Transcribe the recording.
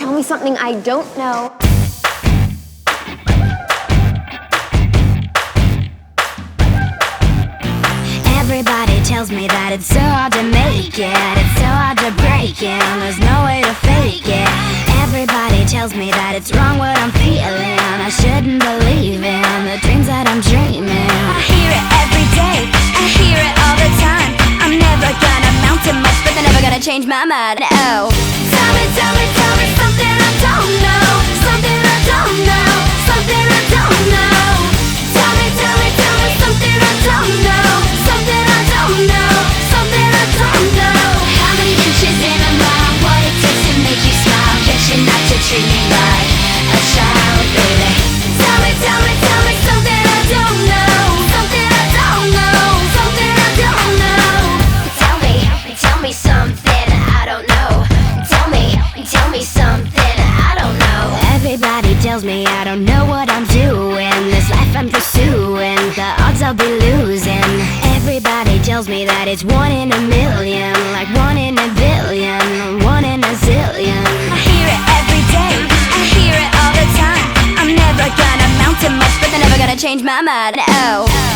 tell me something I don't know. Everybody tells me that it's so hard to make it, it's so hard to break it, there's no way to fake it. Everybody tells me that it's wrong what I'm feeling, I shouldn't believe in the dreams that I'm dreaming. I hear it every day, I hear it all the time. I'm never gonna amount to much, but they're never gonna change my mind. Oh, tell me something I don't know, something I don't know, something I don't know. Tell me something I don't know, something I don't know, something I don't know. How many inches in a mile, what it takes to make you smile, get you not to treat me like a child, baby. Tell me something I don't know, something I don't know, something I don't know. Tell me something I don't know. Tell me something I don't know. Everybody tells me I don't know what I'm doing, this life I'm pursuing, the odds I'll be losing. Everybody tells me that it's 1 in a million, like 1 in a billion, 1 in a zillion. I hear it every day, I hear it all the time. I'm never gonna amount to much, but they're never gonna change my mind. Oh.